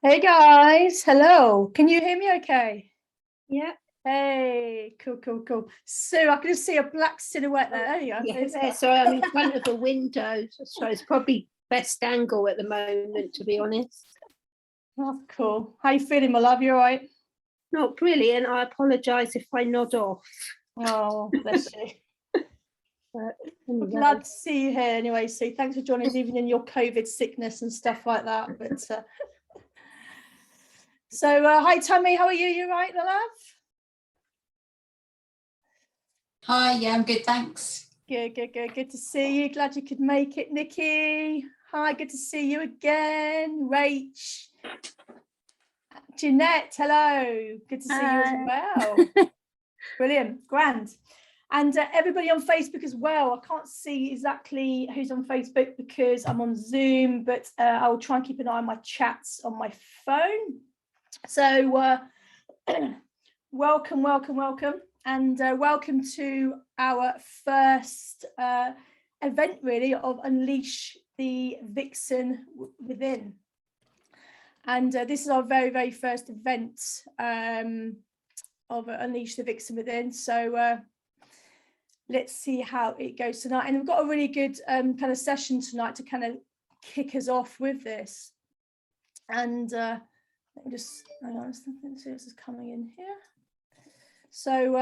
Hey guys, hello. Can you hear me okay? Yeah. Hey, cool. So I can just see a black silhouette there. There you go. Yeah, so I'm in front of a window, so it's probably best angle at the moment, to be honest. Oh, cool. How you feeling, my love? You all right? Not brilliant. I apologise if I nod off. Oh, bless you. Anyway. Glad to see you here anyway. So thanks for joining us, even in your COVID sickness and stuff like that. But hi Tammy, how are you? You right, my love? Hi, yeah, I'm good, thanks. Good to see you. Glad you could make it, Nikki. Hi, good to see you again. Rach. Jeanette, hello. Good to see you as well. Brilliant, grand. And everybody on Facebook as well. I can't see exactly who's on Facebook because I'm on Zoom, but I'll try and keep an eye on my chats on my phone. So welcome. And welcome to our first event, really, of Unleash the Vixen Within. And this is our very first event of Unleash the Vixen Within. So let's see how it goes tonight. And we've got a really good kind of session tonight to kind of kick us off with this. And let me just, hang on, let's see what's coming in here. So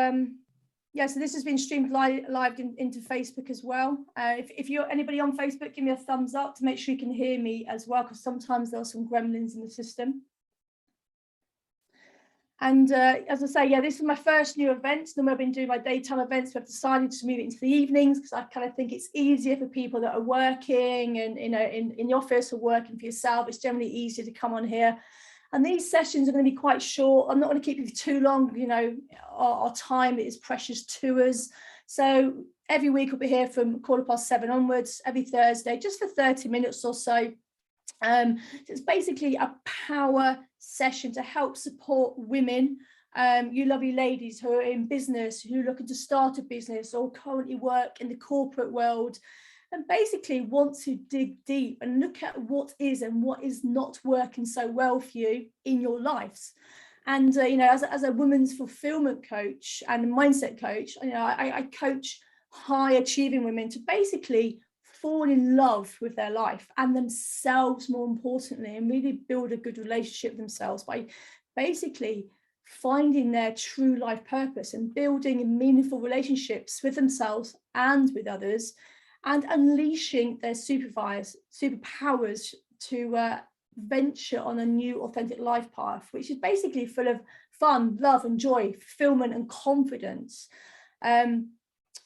yeah, so this has been streamed live into Facebook as well. If you're anybody on Facebook, give me a thumbs up to make sure you can hear me as well, because sometimes there are some gremlins in the system. And as I say, yeah, this is my first new event. Then we've been doing my daytime events. We've decided to move it into the evenings because I kind of think it's easier for people that are working and in the office or working for yourself. It's generally easier to come on here. And these sessions are going to be quite short. I'm not going to keep you for too long. You know, our time is precious to us. So every week we'll be here from 7:15 onwards, every Thursday, just for 30 minutes or so. So it's basically a power session to help support women, you lovely ladies who are in business, who are looking to start a business or currently work in the corporate world, and basically want to dig deep and look at what is and what is not working so well for you in your lives. And you know, as a women's fulfillment coach and mindset coach, you know, I coach high achieving women to basically fall in love with their life and themselves, more importantly, and really build a good relationship with themselves by basically finding their true life purpose and building meaningful relationships with themselves and with others, and unleashing their superpowers to venture on a new authentic life path, which is basically full of fun, love and joy, fulfillment and confidence.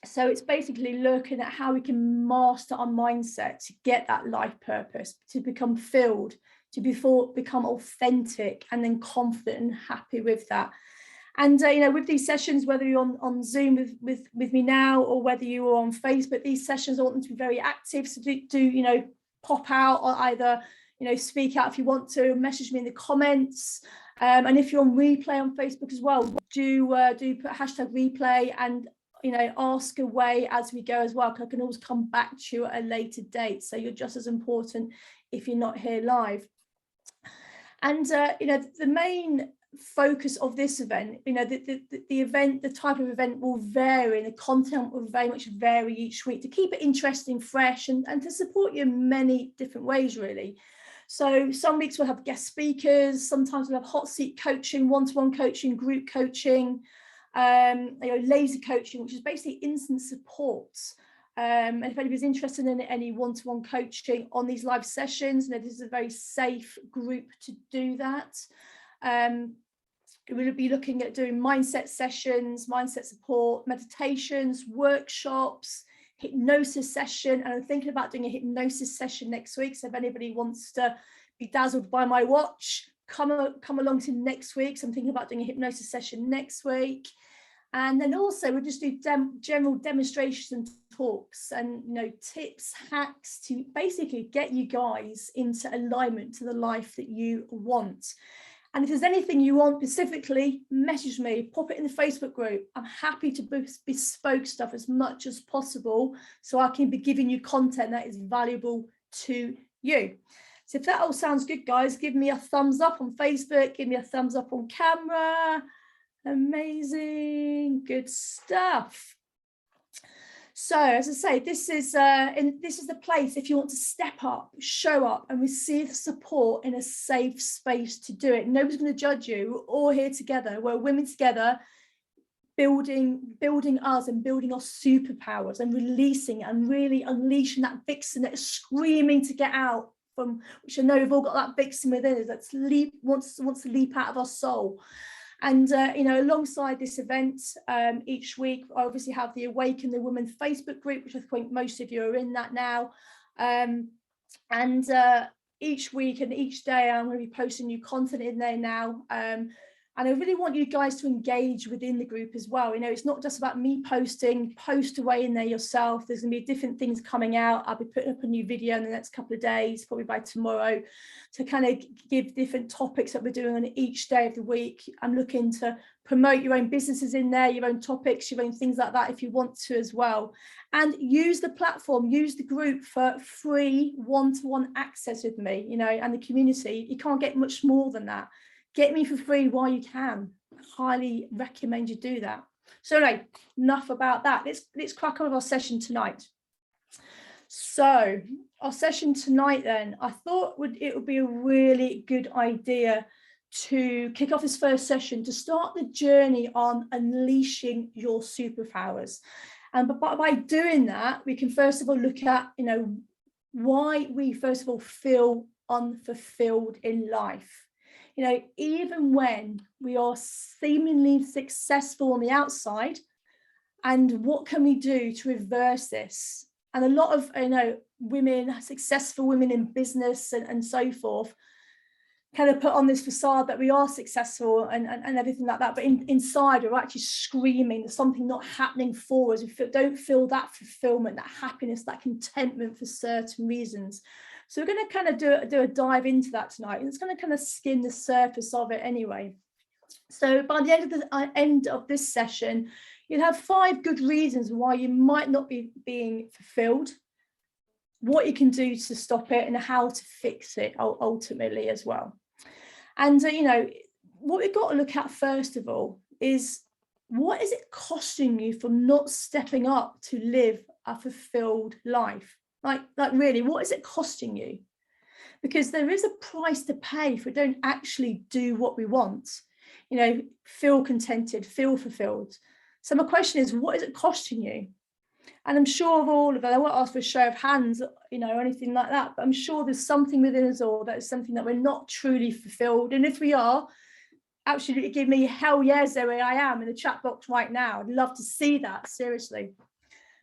So it's basically looking at how we can master our mindset to get that life purpose, to become filled, to become authentic and then confident and happy with that. And you know, with these sessions, whether you're on Zoom with me now or whether you are on Facebook, these sessions I want them to be very active. So do you know, pop out or either, you know, speak out if you want to, message me in the comments. And if you're on replay on Facebook as well, do put hashtag replay and, you know, ask away as we go as well, because I can always come back to you at a later date. So you're just as important if you're not here live. And you know, the main focus of this event, you know, the event, the type of event will vary, and the content will very much vary each week to keep it interesting, fresh, and to support you in many different ways, really. So some weeks we'll have guest speakers, sometimes we'll have hot seat coaching, one-to-one coaching, group coaching, you know, laser coaching, which is basically instant support. And if anybody's interested in any one-to-one coaching on these live sessions, you know, this is a very safe group to do that. We'll be looking at doing mindset sessions, mindset support, meditations, workshops, hypnosis session, and I'm thinking about doing a hypnosis session next week. So if anybody wants to be dazzled by my watch, come along to next week. So I'm thinking about doing a hypnosis session next week. And then also we'll just do general demonstrations and talks and, you know, tips, hacks to basically get you guys into alignment to the life that you want. And if there's anything you want specifically, message me, pop it in the Facebook group. I'm happy to bespoke stuff as much as possible so I can be giving you content that is valuable to you. So if that all sounds good, guys, give me a thumbs up on Facebook, give me a thumbs up on camera. Amazing, good stuff. So as I say, this is the place if you want to step up, show up and receive support in a safe space to do it. Nobody's going to judge you. We're all here together. We're women together, building us and building our superpowers and releasing and really unleashing that vixen that is screaming to get out from, which I know we've all got that vixen within us that's wants to leap out of our soul. And, you know, alongside this event, each week, I obviously have the Awaken the Women Facebook group, which I think most of you are in that now. Each week and each day, I'm going to be posting new content in there now. And I really want you guys to engage within the group as well. You know, it's not just about me posting, post away in there yourself. There's going to be different things coming out. I'll be putting up a new video in the next couple of days, probably by tomorrow, to kind of give different topics that we're doing on each day of the week. I'm looking to promote your own businesses in there, your own topics, your own things like that, if you want to as well. And use the platform, use the group for free one-to-one access with me, you know, and the community. You can't get much more than that. Get me for free while you can. I highly recommend you do that. So anyway, enough about that. Let's crack on with our session tonight. So our session tonight then, I thought it would be a really good idea to kick off this first session to start the journey on unleashing your superpowers. And by doing that, we can first of all look at, you know, why we first of all feel unfulfilled in life. You know, even when we are seemingly successful on the outside, and what can we do to reverse this? And a lot of, you know, women, successful women in business and so forth, kind of put on this facade that we are successful and everything like that. But inside, we're actually screaming there's something not happening for us. We don't feel that fulfillment, that happiness, that contentment for certain reasons. So we're going to kind of do a dive into that tonight, and it's going to kind of skim the surface of it anyway. So by the end of this session, you'll have 5 good reasons why you might not be being fulfilled, what you can do to stop it, and how to fix it ultimately as well. And you know, what we've got to look at first of all is, what is it costing you for not stepping up to live a fulfilled life? Like really, what is it costing you? Because there is a price to pay if we don't actually do what we want, you know, feel contented, feel fulfilled. So my question is, what is it costing you? And I'm sure of all of it, I won't ask for a show of hands, you know, or anything like that, but I'm sure there's something within us all that is something that we're not truly fulfilled. And if we are, absolutely give me hell yes, Zoe, I am, in the chat box right now. I'd love to see that, seriously.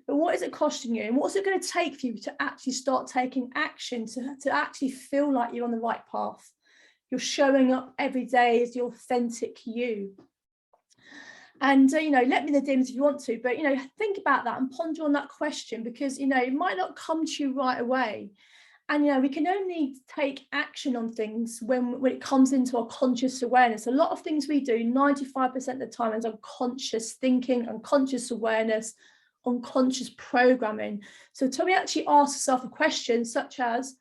But what is it costing you? And what's it going to take for you to actually start taking action, to actually feel like you're on the right path? You're showing up every day as the authentic you. And, you know, let me know in the DMs if you want to, but, you know, think about that and ponder on that question, because, you know, it might not come to you right away. And, you know, we can only take action on things when it comes into our conscious awareness. A lot of things we do, 95% of the time, is unconscious thinking, unconscious awareness, unconscious programming. So till we actually ask ourselves a question such as,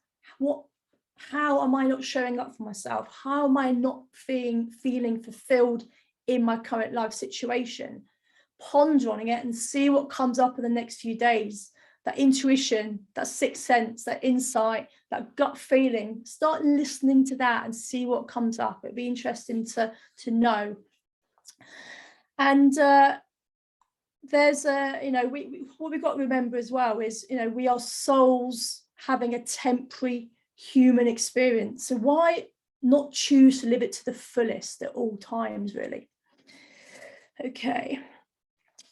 how am I not showing up for myself? How am I not feeling fulfilled in my current life situation? Ponder on it and see what comes up in the next few days. That intuition, that sixth sense, that insight, that gut feeling, start listening to that and see what comes up. It'd be interesting to know. And there's you know, what we've got to remember as well is, you know, we are souls having a temporary human experience. So why not choose to live it to the fullest at all times, really? Okay.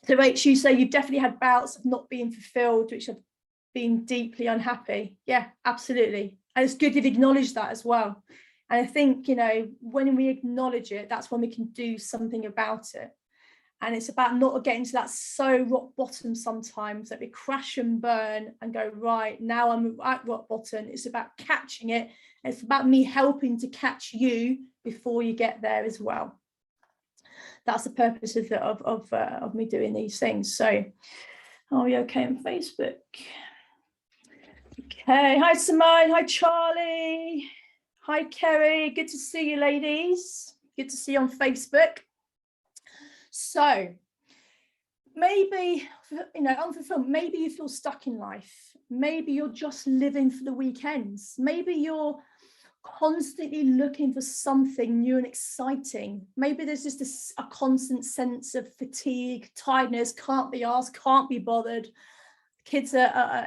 So Rach, you say you've definitely had bouts of not being fulfilled, which have been deeply unhappy. Yeah, absolutely. And it's good you've acknowledged that as well. And I think, you know, when we acknowledge it, that's when we can do something about it. And it's about not getting to that so rock bottom sometimes that we crash and burn and go, right, now I'm at rock bottom. It's about catching it. And it's about me helping to catch you before you get there as well. That's the purpose of me doing these things. So, are we okay on Facebook? Okay, hi Samaya, hi Charlie, hi Kerry, good to see you ladies, good to see you on Facebook. So maybe, unfulfilled, maybe you feel stuck in life, maybe you're just living for the weekends, maybe you're constantly looking for something new and exciting, maybe there's just a constant sense of fatigue, tiredness, can't be asked, can't be bothered, kids are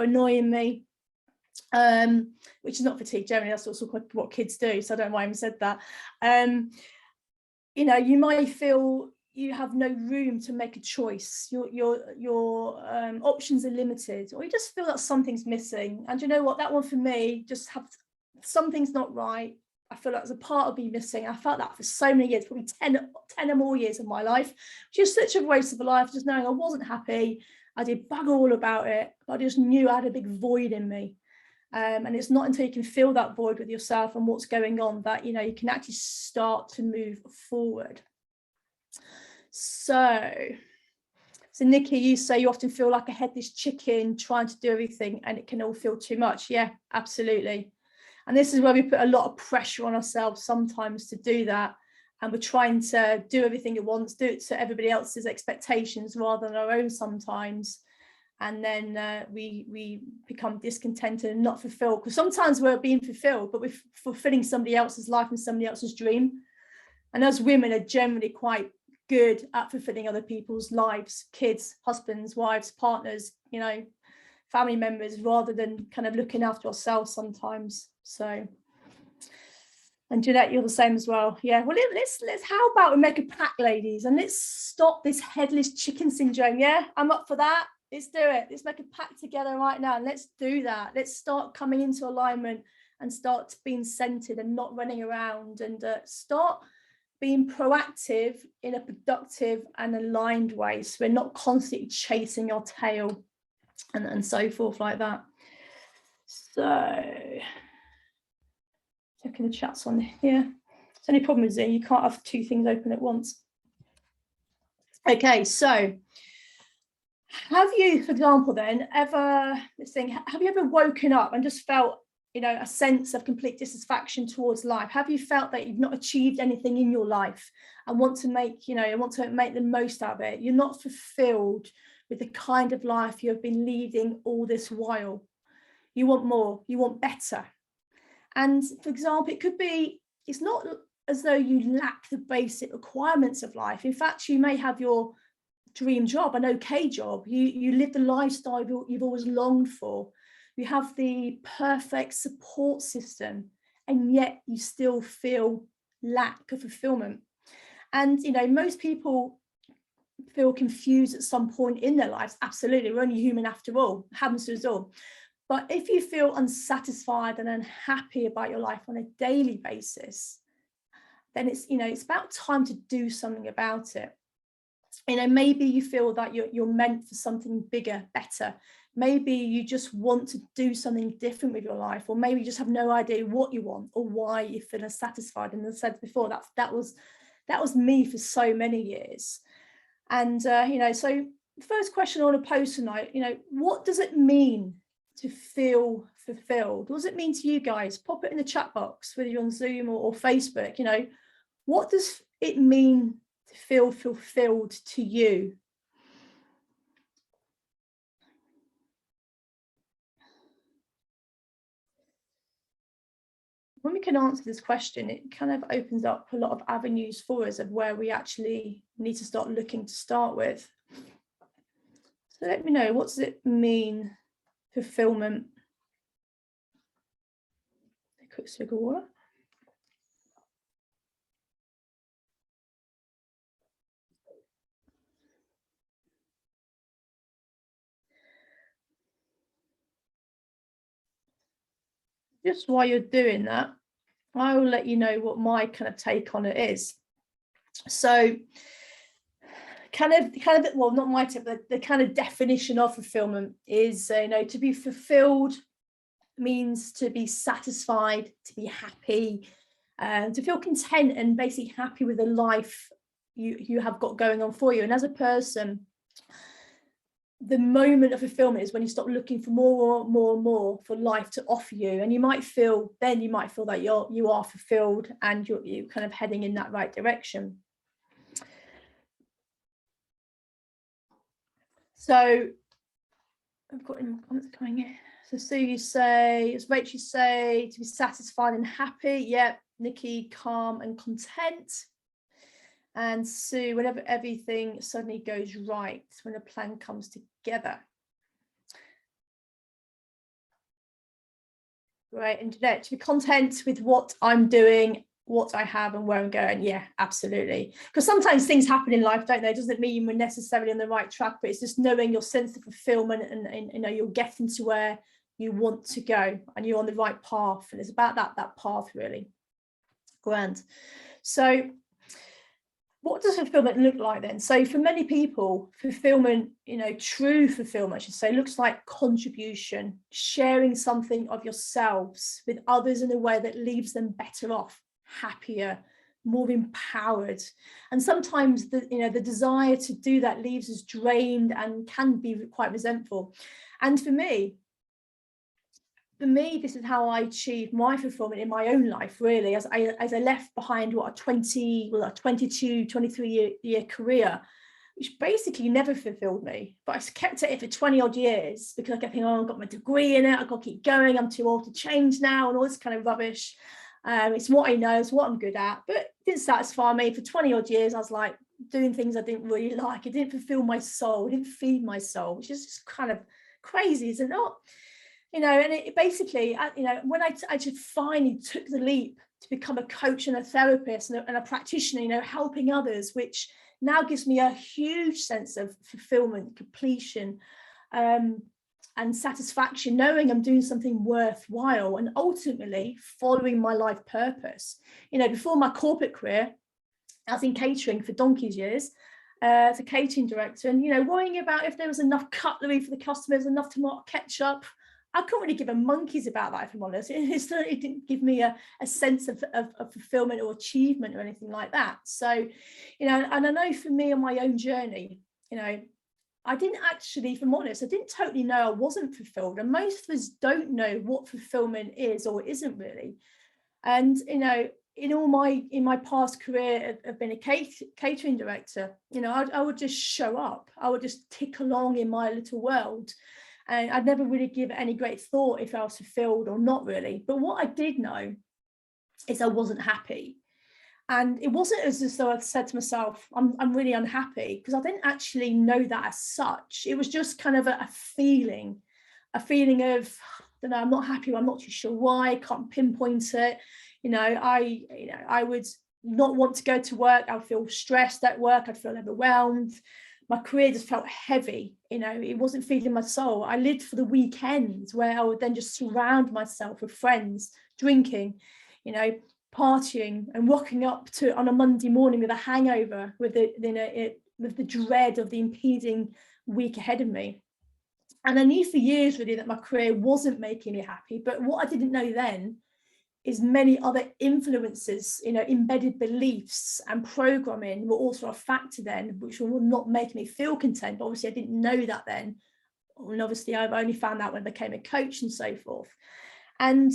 annoying me, which is not fatigue generally, that's also what kids do, so I don't know why I even said that. You might feel you have no room to make a choice, your options are limited, or you just feel that something's missing. And you know what, that one for me, just have something's not right. I feel like there's a part of me missing. I felt that for so many years, probably 10 or more years of my life, just such a waste of a life, just knowing I wasn't happy. I did bugger all about it, but I just knew I had a big void in me. And it's not until you can fill that void with yourself and what's going on that, you can actually start to move forward. So Nikki, you say you often feel like a headless chicken trying to do everything and it can all feel too much. Yeah, absolutely. And this is where we put a lot of pressure on ourselves sometimes to do that. And we're trying to do everything at once, do it to everybody else's expectations rather than our own sometimes. And then we become discontented and not fulfilled, because sometimes we're being fulfilled, but we're fulfilling somebody else's life and somebody else's dream. And as women are generally quite good at fulfilling other people's lives, kids, husbands, wives, partners, family members, rather than kind of looking after ourselves sometimes. So, and Jeanette, you're the same as well. Yeah, well, let's how about we make a pact, ladies, and let's stop this headless chicken syndrome. Yeah, I'm up for that. Let's do it. Let's make a pact together right now. And let's do that. Let's start coming into alignment and start being centered and not running around, and start being proactive in a productive and aligned way. So we're not constantly chasing our tail and so forth like that. So checking the chats on here. The only problem is that you can't have two things open at once. Okay, so have you, for example, then have you ever woken up and just felt, a sense of complete dissatisfaction towards life? Have you felt that you've not achieved anything in your life and want to make the most out of it? You're not fulfilled with the kind of life you have been leading all this while. You want more, you want better. And for example, it could be, it's not as though you lack the basic requirements of life. In fact, you may have your dream job, an okay job. You live the lifestyle you've always longed for. You have the perfect support system, and yet you still feel lack of fulfillment. And most people feel confused at some point in their lives. Absolutely, we're only human after all. It happens to us all. But if you feel unsatisfied and unhappy about your life on a daily basis, then it's about time to do something about it. Maybe you feel that you're meant for something bigger, better. Maybe you just want to do something different with your life, or maybe you just have no idea what you want or why you feel unsatisfied. And as I said before, that was me for so many years. And so the first question I want to pose tonight, what does it mean to feel fulfilled? What does it mean to you guys? Pop it in the chat box, whether you're on Zoom or Facebook. What does it mean to feel fulfilled to you? When we can answer this question, it kind of opens up a lot of avenues for us of where we actually need to start looking to start with. So let me know, what does it mean, fulfillment? A quick swig of water. Just while you're doing that, I will let you know what my kind of take on it is. So well, not my tip, but the kind of definition of fulfillment is, to be fulfilled means to be satisfied, to be happy, to feel content and basically happy with the life you have got going on for you. And as a person, the moment of fulfillment is when you stop looking for more and more for life to offer you, and you might feel that you are fulfilled and you're kind of heading in that right direction. So I've got any comments coming in. So Sue, you say, as Rachel say, to be satisfied and happy. Yep. Nikki, calm and content. And Sue, whenever everything suddenly goes right, when a plan comes together. Right, and Didnt, to be content with what I'm doing, what I have and where I'm going. Yeah, absolutely. Because sometimes things happen in life, don't they? It doesn't mean we're necessarily on the right track, but it's just knowing your sense of fulfillment and you know, you're getting to where you want to go and you're on the right path. And it's about that path, really. Grand. So what does fulfillment look like then? So for many people, fulfillment, you know, true fulfillment, I should say, looks like contribution, sharing something of yourselves with others in a way that leaves them better off, happier, more empowered. And sometimes the desire to do that leaves us drained and can be quite resentful. And for me, this is how I achieved my fulfillment in my own life, really, as I left behind a 22, 23 year career, which basically never fulfilled me. But I kept at it for 20 odd years because I kept thinking, oh, I've got my degree in it, I've got to keep going, I'm too old to change now, and all this kind of rubbish. It's what I know, it's what I'm good at, but it didn't satisfy me. For 20 odd years, I was like doing things I didn't really like. It didn't fulfill my soul, it didn't feed my soul, which is just kind of crazy, is it not? You know, and it basically, you know, when I just finally took the leap to become a coach and a therapist and a practitioner, you know, helping others, which now gives me a huge sense of fulfillment, completion, and satisfaction, knowing I'm doing something worthwhile and ultimately following my life purpose. You know, before my corporate career, I was in catering for donkey's years. As a catering director, and, you know, worrying about if there was enough cutlery for the customers, enough tomato ketchup. I couldn't really give a monkey's about that, if I'm honest. It didn't give me a sense of fulfillment or achievement or anything like that. So, you know, and I know for me on my own journey, you know, I didn't actually, if I'm honest, I didn't totally know I wasn't fulfilled. And most of us don't know what fulfillment is or isn't really. And, you know, in my past career of being a catering director, you know, I would just show up. I would just tick along in my little world. And I'd never really give any great thought if I was fulfilled or not really. But what I did know is I wasn't happy. And it wasn't as though I said to myself, I'm really unhappy, because I didn't actually know that as such. It was just kind of a feeling of, I don't know, I'm not happy. I'm not too sure why. I can't pinpoint it. You know, I would not want to go to work. I would feel stressed at work. I'd feel overwhelmed. My career just felt heavy, you know, it wasn't feeding my soul. I lived for the weekends where I would then just surround myself with friends, drinking, you know, partying and rocking up to on a Monday morning with a hangover, with the dread of the impeding week ahead of me. And I knew for years really that my career wasn't making me happy. But what I didn't know then is many other influences, you know, embedded beliefs and programming were also a factor then, which were not making me feel content. But obviously I didn't know that then. And obviously I've only found out when I became a coach and so forth. And,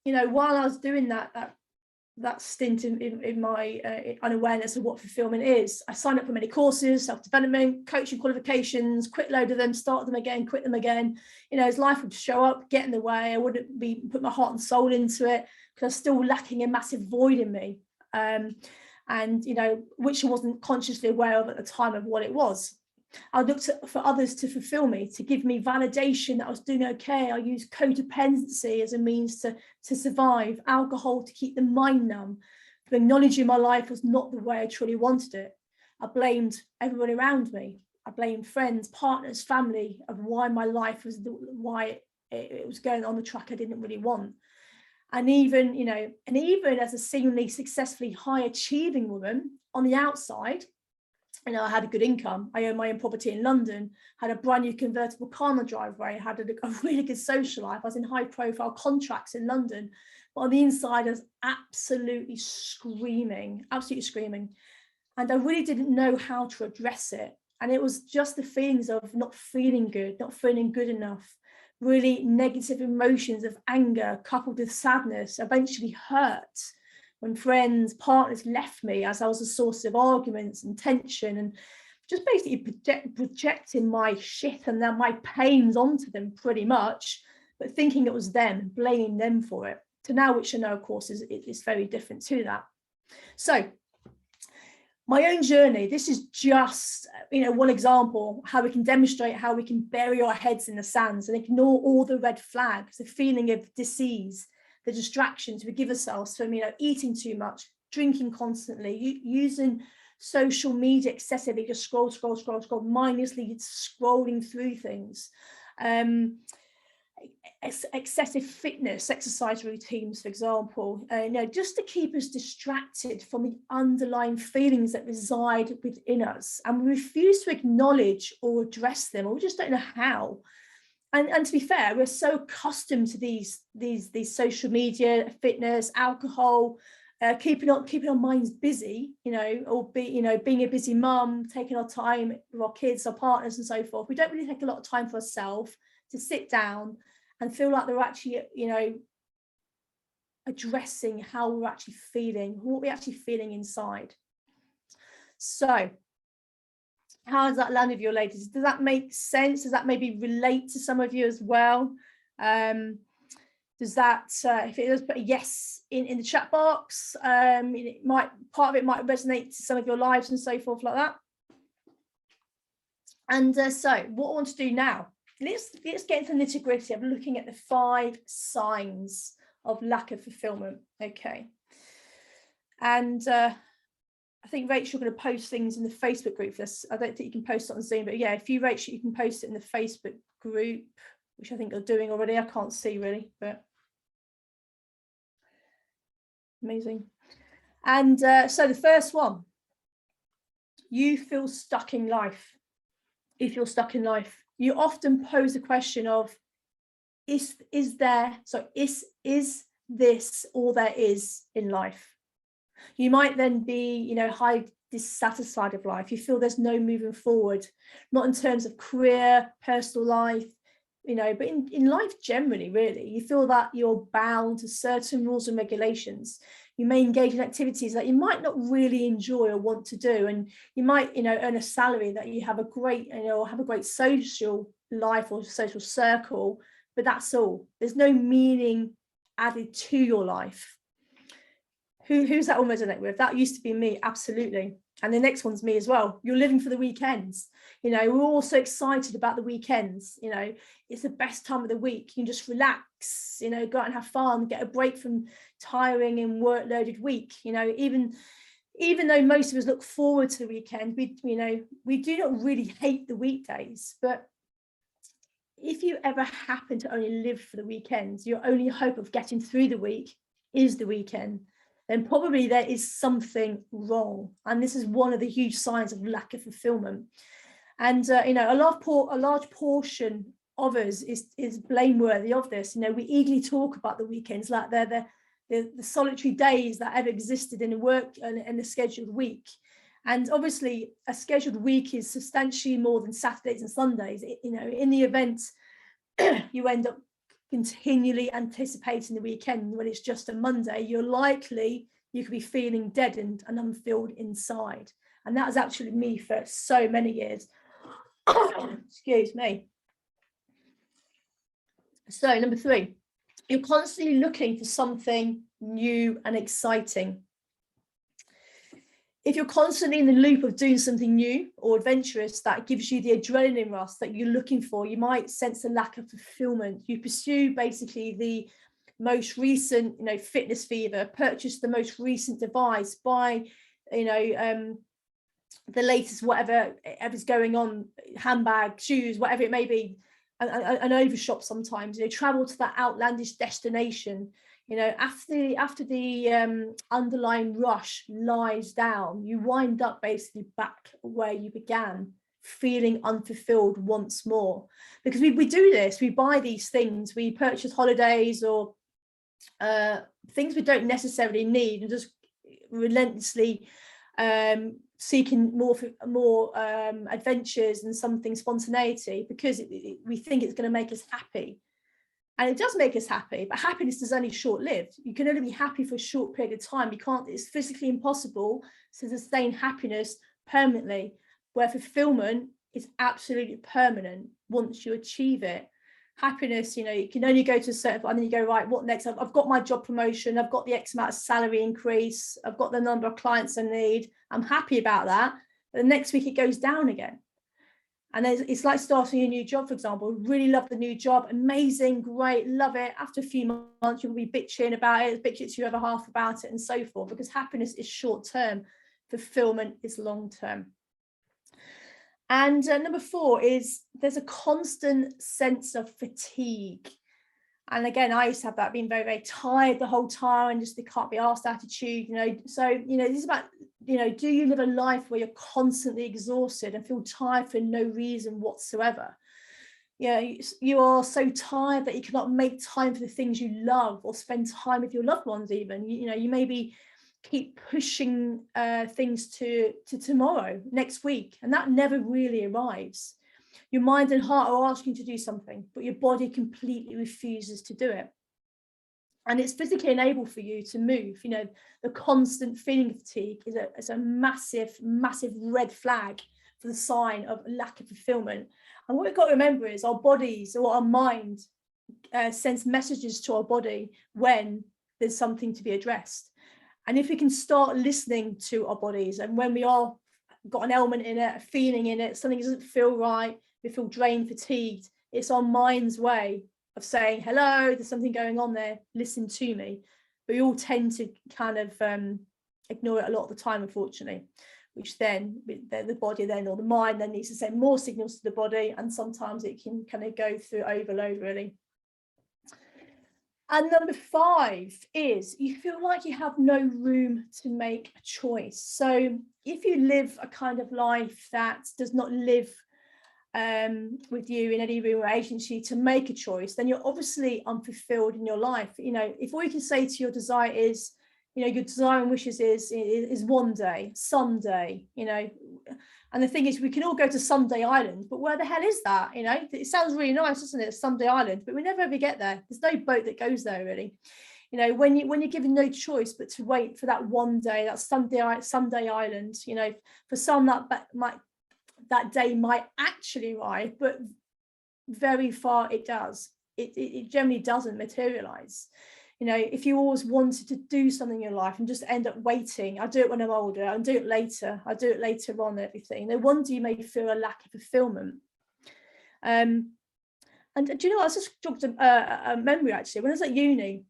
you know, while I was doing that stint in my unawareness of what fulfillment is, I signed up for many courses, self-development, coaching qualifications, quit load of them, start them again, quit them again. You know, as life would show up, get in the way, I wouldn't be put my heart and soul into it because I was still lacking a massive void in me. And, you know, which I wasn't consciously aware of at the time of what it was. I looked for others to fulfill me, to give me validation that I was doing okay. I used codependency as a means to survive, alcohol to keep the mind numb, for acknowledging my life was not the way I truly wanted it. I blamed everyone around me. I blamed friends, partners, family of why my life was, why it was going on the track I didn't really want. And even, you know, and even as a seemingly successfully high achieving woman on the outside, you know, I had a good income. I owned my own property in London, had a brand new convertible car on the driveway, had a really good social life. I was in high profile contracts in London, but on the inside I was absolutely screaming. And I really didn't know how to address it. And it was just the feelings of not feeling good, not feeling good enough, really negative emotions of anger coupled with sadness, eventually hurt when friends, partners left me, as I was a source of arguments and tension, and just basically projecting my shit and then my pains onto them pretty much, but thinking it was them, blaming them for it. To now, which I know, of course, is very different to that. So my own journey, this is just, one example, how we can demonstrate how we can bury our heads in the sands and ignore all the red flags, the feeling of disease, the distractions we give ourselves from, eating too much, drinking constantly, using social media excessively, just scroll, mindlessly scrolling through things. Excessive fitness, exercise routines, for example, just to keep us distracted from the underlying feelings that reside within us. And we refuse to acknowledge or address them, or we just don't know how. And to be fair, we're so accustomed to these social media, fitness, alcohol, keeping our minds busy, or being a busy mum, taking our time with our kids, our partners, and so forth. We don't really take a lot of time for ourselves to sit down and feel like they're actually, addressing how we're actually feeling, what we're actually feeling inside. So how does that land with you, ladies? Does that make sense? Does that maybe relate to some of you as well? Does that, if it does, put a yes in the chat box, it might, part of it might resonate to some of your lives and so forth like that. And so what I want to do now, let's get into the nitty-gritty of looking at the 5 signs of lack of fulfillment. Okay. And I think, Rachel, you're going to post things in the Facebook group for this. I don't think you can post it on Zoom, but yeah, if you, Rachel, you can post it in the Facebook group, which I think you're doing already. I can't see really, but amazing. And so the first one, you feel stuck in life. If you're stuck in life, you often pose the question of, is this all there is in life? You might then be, highly dissatisfied with life. You feel there's no moving forward, not in terms of career, personal life, but in life generally, really. You feel that you're bound to certain rules and regulations. You may engage in activities that you might not really enjoy or want to do, and you might, earn a salary that you have a great, have a great social life or social circle, but that's all. There's no meaning added to your life. Who's that all resonate with? That used to be me, absolutely. And the next one's me as well. You're living for the weekends. We're all so excited about the weekends. It's the best time of the week. You can just relax, go out and have fun, get a break from tiring and work-loaded week. Even though most of us look forward to the weekend, we do not really hate the weekdays. But if you ever happen to only live for the weekends, your only hope of getting through the week is the weekend, then probably there is something wrong. And this is one of the huge signs of lack of fulfillment. And, a large portion of us is blameworthy of this. We eagerly talk about the weekends like they're the solitary days that ever existed in a work and a scheduled week. And obviously a scheduled week is substantially more than Saturdays and Sundays. In the event you end up continually anticipating the weekend when it's just a Monday, you could be feeling deadened and unfulfilled inside. And that was actually me for so many years. Excuse me. So number 3, you're constantly looking for something new and exciting. If you're constantly in the loop of doing something new or adventurous that gives you the adrenaline rush that you're looking for, you might sense a lack of fulfillment. You pursue basically the most recent, fitness fever, purchase the most recent device, buy, the latest whatever's going on, handbag, shoes, whatever it may be, and overshop sometimes. Travel to that outlandish destination. After the underlying rush lies down, you wind up basically back where you began, feeling unfulfilled once more. Because we do this, we buy these things, we purchase holidays or things we don't necessarily need, and just relentlessly seeking more adventures and something spontaneity, because we think it's going to make us happy. And it does make us happy, but happiness is only short-lived. You can only be happy for a short period of time. It's physically impossible to sustain happiness permanently, where fulfillment is absolutely permanent once you achieve it. Happiness, you can only go to a certain, and then you go, right, what next? I've got my job promotion, I've got the X amount of salary increase, I've got the number of clients I need, I'm happy about that. But the next week it goes down again. And it's like starting a new job, for example. Really love the new job, amazing, great, love it. After a few months, you'll be bitching about it, bitching to your other half about it, and so forth, because happiness is short-term, fulfillment is long-term. And number 4 is there's a constant sense of fatigue. And again, I used to have that, being very, very tired the whole time and just the can't be asked attitude, So, this is about, do you live a life where you're constantly exhausted and feel tired for no reason whatsoever? You are so tired that you cannot make time for the things you love or spend time with your loved ones even. You maybe keep pushing things to tomorrow, next week, and that never really arrives. Your mind and heart are asking you to do something, but your body completely refuses to do it. And it's physically unable for you to move. The constant feeling of fatigue is a massive, massive red flag for the sign of lack of fulfillment. And what we've got to remember is our bodies, or our mind, sends messages to our body when there's something to be addressed. And if we can start listening to our bodies, and when we are got an ailment in it, a feeling in it, something doesn't feel right, we feel drained, fatigued, it's our mind's way of saying, hello, there's something going on there, listen to me. But we all tend to kind of ignore it a lot of the time, unfortunately, which then the body then, or the mind then, needs to send more signals to the body, and sometimes it can kind of go through overload, really. And number 5 is you feel like you have no room to make a choice. So if you live a kind of life that does not live with you in any room or agency to make a choice, then you're obviously unfulfilled in your life. If all you can say to your desire is, your desire and wishes is one day, someday, and the thing is, we can all go to Someday Island, but where the hell is that? It sounds really nice, doesn't it? Someday Island, but we never ever get there. There's no boat that goes there, really. When you're given no choice but to wait for that one day, that Someday Island. For some that day might actually arrive, but very far it does. It generally doesn't materialize. If you always wanted to do something in your life and just end up waiting, I'll do it when I'm older, I'll do it later on, everything, no wonder you may feel a lack of fulfillment. And do you know what? I just jogged a memory, actually. When I was at uni,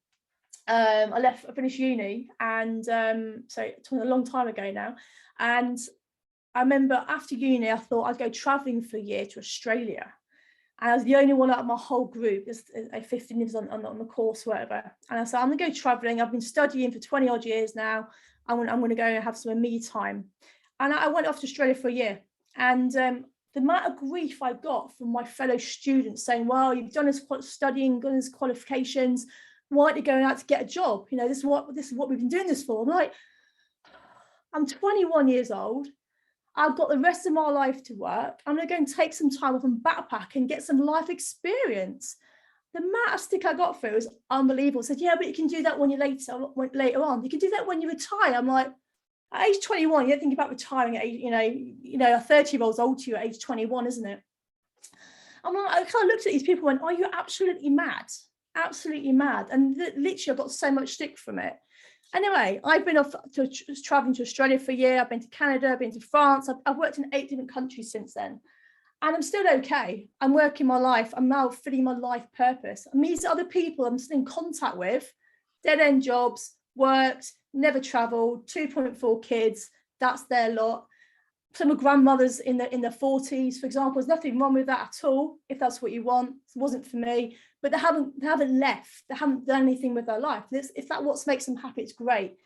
I finished uni, and so it's a long time ago now. And I remember after uni, I thought I'd go traveling for a year to Australia. And I was the only one out of my whole group. There's 15 of us on the course, whatever. And I said, I'm going to go traveling. I've been studying for 20 odd years now. I'm going to go and have some me time. And I went off to Australia for a year. And the amount of grief I got from my fellow students saying, well, you've done this studying, done this qualifications. Why aren't you going out to get a job? This is what we've been doing this for. I'm like, I'm 21 years old. I've got the rest of my life to work. I'm going to go and take some time off and backpack and get some life experience. The amount of stick I got through was unbelievable. I said, yeah, but you can do that when you're later on. You can do that when you retire. I'm like, at age 21, you don't think about retiring at age, a 30-year-old's old to you at age 21, isn't it? I'm like, I kind of looked at these people and went, are you absolutely mad? Absolutely mad. And literally I got so much stick from it. Anyway, I've been off to traveling to Australia for a year. I've been to Canada, I've been to France. I've worked in 8 different countries since then. And I'm still okay. I'm working my life. I'm now filling my life purpose. And these other people I'm still in contact with, dead-end jobs, worked, never traveled, 2.4 kids. That's their lot. Some are grandmothers in their 40s, for example. There's nothing wrong with that at all, if that's what you want. It wasn't for me. But they haven't left. They haven't done anything with their life. If that's what makes them happy, it's great.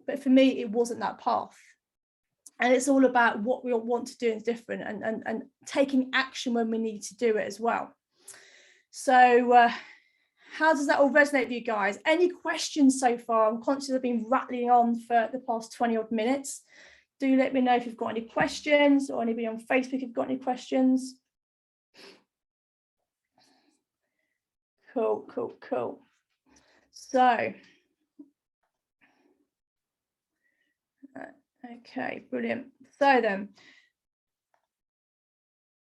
But for me, it wasn't that path. And it's all about what we want to do is different, and taking action when we need to do it as well. So how does that all resonate with you guys? Any questions so far? I'm conscious I've been rattling on for the past 20 odd minutes. do let me know if you've got any questions, or anybody on Facebook if you've got any questions. Cool. So, okay, brilliant. So then,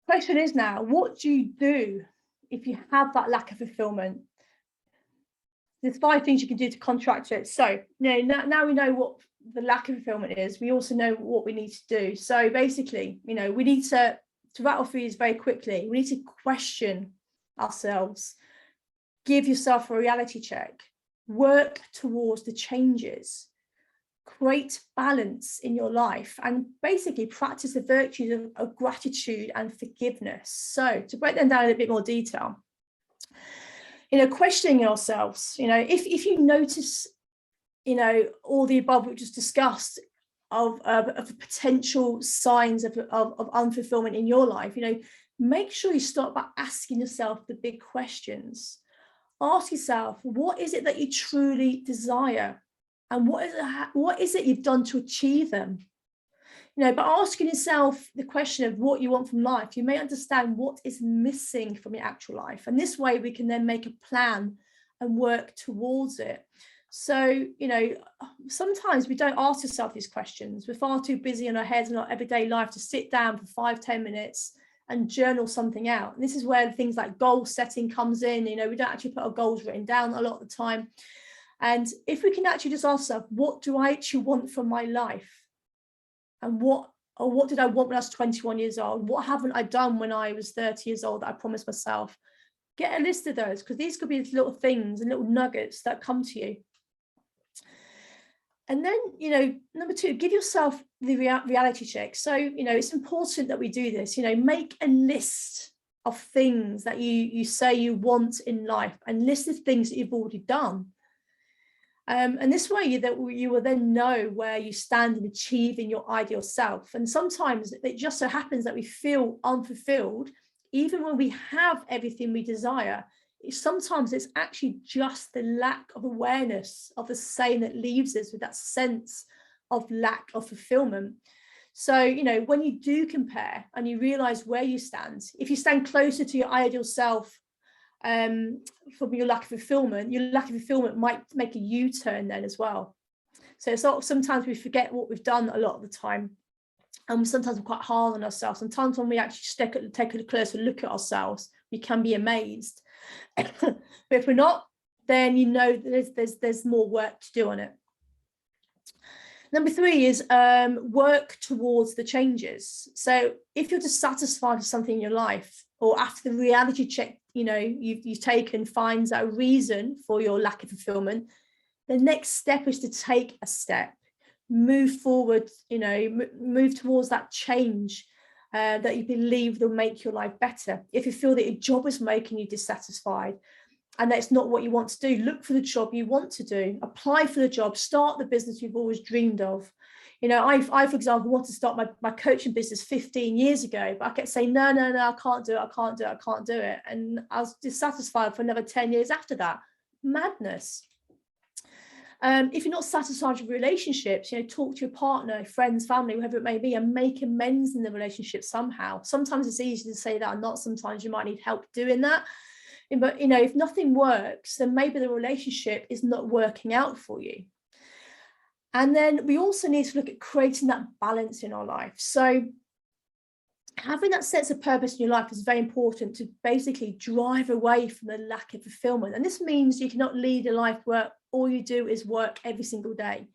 question is now, what do you do if you have that lack of fulfillment? There's 5 things you can do to counteract it. So, now we know what the lack of fulfillment is. We also know what we need to do. So basically, we need to rattle through these very quickly. We need to question ourselves. Give yourself a reality check. Work towards the changes. Create balance in your life, and basically practice the virtues of gratitude and forgiveness. So to break them down in a bit more detail, questioning yourselves, if you notice, all the above we just discussed of potential signs of unfulfillment in your life, make sure you start by asking yourself the big questions. Ask yourself, what is it that you truly desire? And what is it you've done to achieve them? By asking yourself the question of what you want from life, you may understand what is missing from your actual life. And this way we can then make a plan and work towards it. So, sometimes we don't ask ourselves these questions. We're far too busy in our heads and our everyday life to sit down for 5-10 minutes and journal something out. And this is where things like goal setting comes in. We don't actually put our goals written down a lot of the time. And if we can actually just ask ourselves, what do I actually want from my life? And what did I want when I was 21 years old? What haven't I done when I was 30 years old that I promised myself? Get a list of those, because these could be little things and little nuggets that come to you. And then, number 2, give yourself the reality check. So, it's important that we do this, make a list of things that you say you want in life, and list the things that you've already done. And this way you will then know where you stand in achieving your ideal self. And sometimes it just so happens that we feel unfulfilled, even when we have everything we desire. Sometimes it's actually just the lack of awareness of the same that leaves us with that sense of lack of fulfillment. So, when you do compare and you realize where you stand, if you stand closer to your ideal self, from your lack of fulfillment might make a U-turn then as well. So sometimes we forget what we've done a lot of the time, and sometimes we're quite hard on ourselves. Sometimes when we actually take a closer look at ourselves, we can be amazed. But if we're not, then there's more work to do on it. Number 3 is work towards the changes. So if you're dissatisfied with something in your life, or after the reality check, you've taken finds a reason for your lack of fulfillment, the next step is to take a step, move forward, move towards that change that you believe will make your life better. If you feel that your job is making you dissatisfied and that's not what you want to do, look for the job you want to do, apply for the job, start the business you've always dreamed of. I, for example, wanted to start my coaching business 15 years ago, but I kept saying, no, I can't do it. And I was dissatisfied for another 10 years after that. Madness. If you're not satisfied with relationships, talk to your partner, friends, family, whoever it may be, and make amends in the relationship somehow. Sometimes it's easy to say that or not. Sometimes you might need help doing that. But, if nothing works, then maybe the relationship is not working out for you. And then we also need to look at creating that balance in our life. So having that sense of purpose in your life is very important to basically drive away from the lack of fulfillment. And this means you cannot lead a life where all you do is work every single day.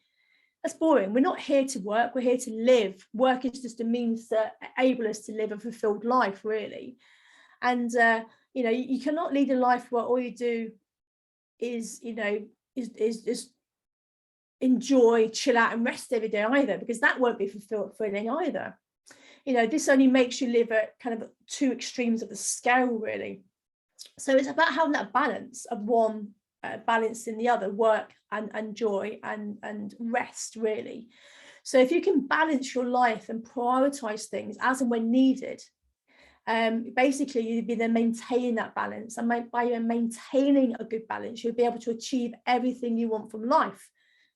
That's boring. We're not here to work. We're here to live. Work is just a means to enable us to live a fulfilled life, really. And, you cannot lead a life where all you do is enjoy, chill out and rest every day either, because that won't be fulfilling either. This only makes you live at kind of 2 extremes of the scale, really. So it's about having that balance of one balancing the other, work and joy and rest, really. So if you can balance your life and prioritize things as and when needed, basically you'd be then maintaining that balance, and by maintaining a good balance, you'll be able to achieve everything you want from life.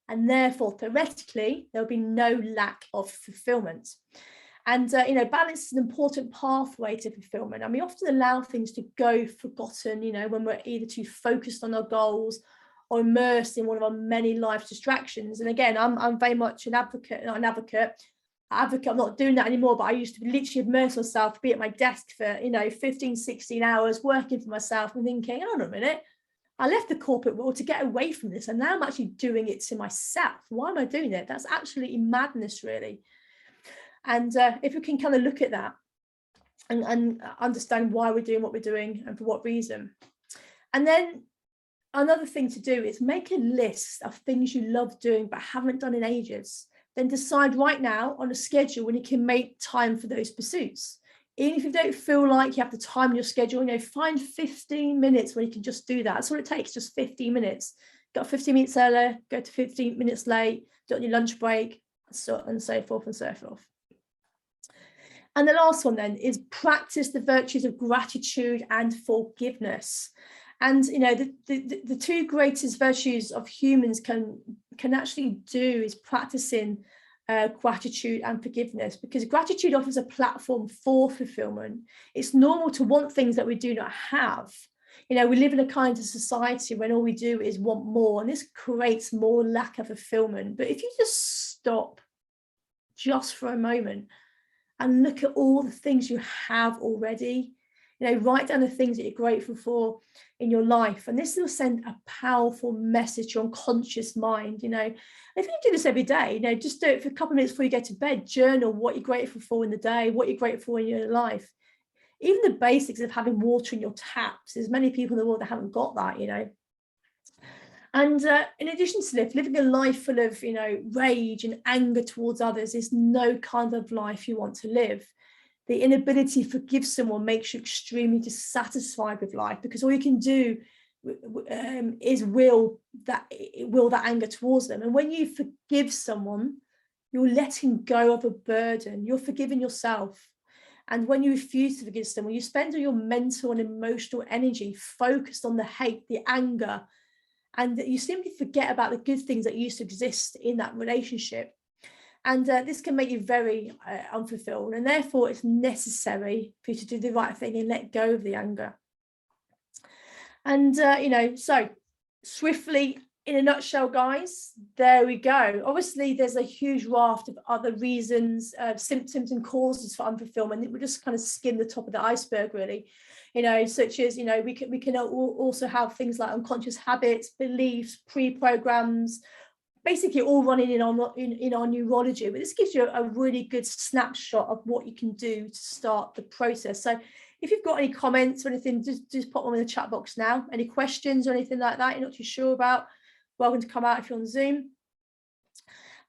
And therefore, theoretically, there'll be no lack of fulfillment. And, balance is an important pathway to fulfillment. And we often allow things to go forgotten, when we're either too focused on our goals or immersed in one of our many life distractions. And again, I'm very much an advocate, not an advocate. I'm not doing that anymore, but I used to literally immerse myself, be at my desk for, 15, 16 hours working for myself and thinking, hold on a minute, I left the corporate world to get away from this. And now I'm actually doing it to myself. Why am I doing it? That's absolutely madness, really. And if we can kind of look at that and understand why we're doing what we're doing and for what reason. And then another thing to do is make a list of things you love doing but haven't done in ages. Then decide right now on a schedule when you can make time for those pursuits. Even if you don't feel like you have the time in your schedule, find 15 minutes when you can just do that. That's all it takes, just 15 minutes. Got 15 minutes earlier, go to 15 minutes late, do it on your lunch break, and so forth and so forth. And the last one then is practice the virtues of gratitude and forgiveness. And the two greatest virtues of humans can actually do is practicing gratitude and forgiveness, because gratitude offers a platform for fulfillment. It's normal to want things that we do not have. We live in a kind of society when all we do is want more, and this creates more lack of fulfillment. But if you just stop just for a moment and look at all the things you have already, write down the things that you're grateful for in your life. And this will send a powerful message to your unconscious mind. If you do this every day, just do it for a couple of minutes before you go to bed. Journal what you're grateful for in the day, what you're grateful for in your life. Even the basics of having water in your taps. There's many people in the world that haven't got that, And in addition to living a life full of, rage and anger towards others is no kind of life you want to live. The inability to forgive someone makes you extremely dissatisfied with life, because all you can do is will that anger towards them. And when you forgive someone, you're letting go of a burden. You're forgiving yourself. And when you refuse to forgive someone, you spend all your mental and emotional energy focused on the hate, the anger, and you simply forget about the good things that used to exist in that relationship. And this can make you very unfulfilled. And therefore, it's necessary for you to do the right thing and let go of the anger. And, so swiftly, in a nutshell, guys, there we go. Obviously, there's a huge raft of other reasons, symptoms and causes for unfulfillment. We just kind of skim the top of the iceberg, really. Such as, we can also have things like unconscious habits, beliefs, pre-programs, basically all running in our neurology. But this gives you a really good snapshot of what you can do to start the process. So if you've got any comments or anything, just pop them in the chat box now. Any questions or anything like that you're not too sure about, welcome to come out if you're on Zoom.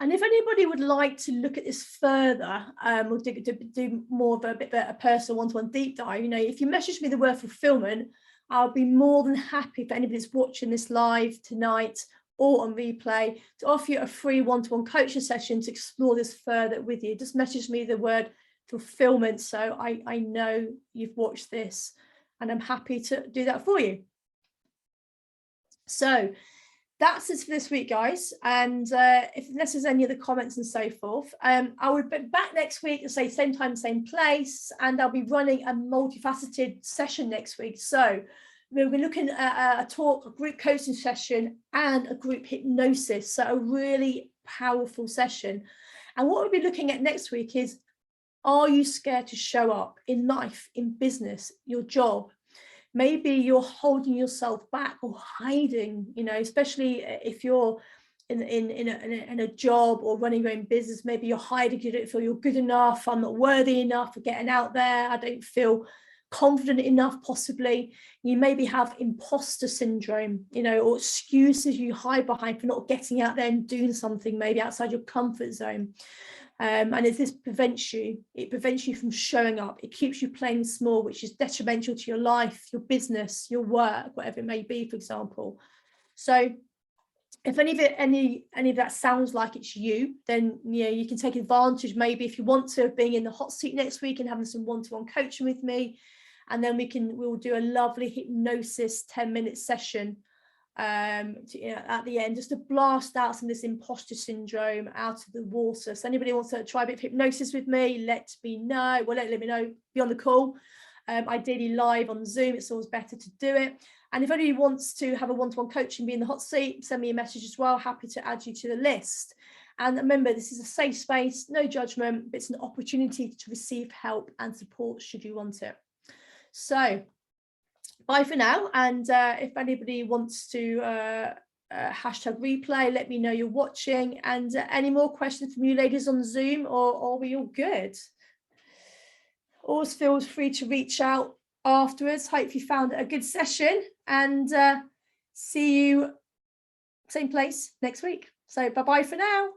And if anybody would like to look at this further, or do more of a bit of a personal one-to-one deep dive, if you message me the word fulfillment, I'll be more than happy for anybody that's watching this live tonight or on replay to offer you a free one-to-one coaching session to explore this further with you. Just message me the word fulfillment so I know you've watched this, and I'm happy to do that for you. So that's it for this week, guys. And unless there's any other comments and so forth, I will be back next week and say same time, same place, and I'll be running a multifaceted session next week. So we'll be looking at a group coaching session and a group hypnosis. So a really powerful session. And what we'll be looking at next week is, are you scared to show up in life, in business, your job? Maybe you're holding yourself back or hiding, especially if you're in a job or running your own business. Maybe you're hiding, you don't feel you're good enough, I'm not worthy enough for getting out there, I don't feel confident enough, possibly. You maybe have imposter syndrome, or excuses you hide behind for not getting out there and doing something maybe outside your comfort zone. And if this prevents you, it prevents you from showing up. It keeps you playing small, which is detrimental to your life, your business, your work, whatever it may be, for example. So if any of that sounds like it's you, then you can take advantage, maybe if you want to, of being in the hot seat next week and having some one-to-one coaching with me. And then we'll do a lovely hypnosis 10-minute session at the end, just to blast out some of this imposter syndrome out of the water. So anybody wants to try a bit of hypnosis with me, let me know. Well, let me know, be on the call. Ideally live on Zoom, it's always better to do it. And if anybody wants to have a one-to-one coaching, be in the hot seat, send me a message as well. Happy to add you to the list. And remember, this is a safe space, no judgment, but it's an opportunity to receive help and support should you want it. So bye for now. And if anybody wants to hashtag replay, let me know you're watching. And any more questions from you ladies on Zoom, or are we all good? Always feel free to reach out afterwards. Hope you found it a good session, and see you same place next week. So bye-bye for now.